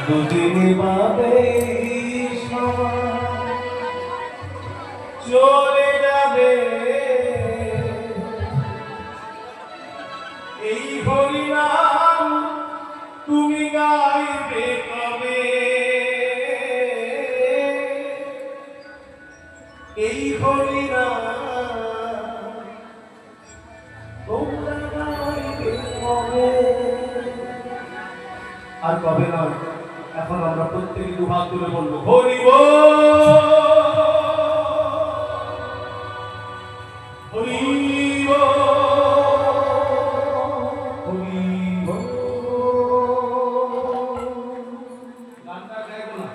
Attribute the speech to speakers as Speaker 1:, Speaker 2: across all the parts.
Speaker 1: দুদিন বাদে চলে যাবে এই হরিনাম তুমি গাইবে কবে? এই হরিনাম তোমরা গাইবে কবে? আর কবে নয়, এখন আমরা প্রত্যেকে দুহাত তুলে বলবো হরি বল, হরি বল, হরি বল। গানটা গাইবো না,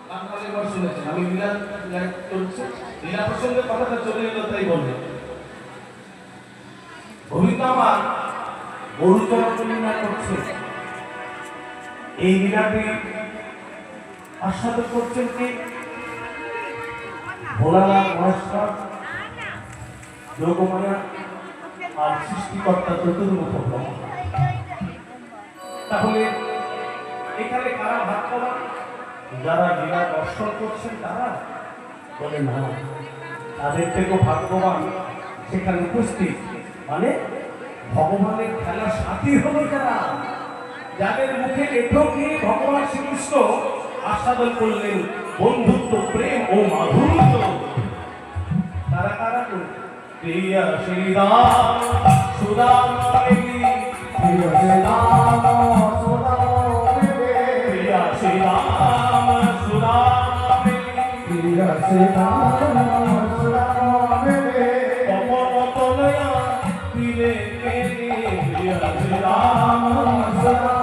Speaker 1: গানটা এবার শুনেছেন, আমি লীলা চলছে, লীলা প্রসঙ্গে কথাটা চলে এলো তাই বলবে। ভূমিকা আমার গরু চরাচলীলা করছে, এই লীলাটি আস্বাদন করছেন কি ভোলানাথ মহেশ্বর, যোগমায়া আর সৃষ্টিকর্তা চতুর্মুখ ব্রহ্মা। তাহলে এখানে কারা ভাগ্যবান? যারা লীলা দর্শন করছেন তারা বলে না, তাদের থেকেও ভাগ্যবান সেখানে উপস্থিত, মানে ভগবানের খেলার সাথী হলো যারা, যাদের মুখে এঠোকে ভগবান শ্রীকৃষ্ণ আস্বাদন করলেন বন্ধুত্ব, প্রেম ও মাধুর্য। তারা কারা? প্রিয়া শ্রীরাম সুদাম প্রিয়া শ্রীরাম প্রিয়া শ্রীরাম সুদাম প্রিয়া শ্রীরাম সুদাম তপন তনয়া প্রিয়া শ্রীরাম সুদাম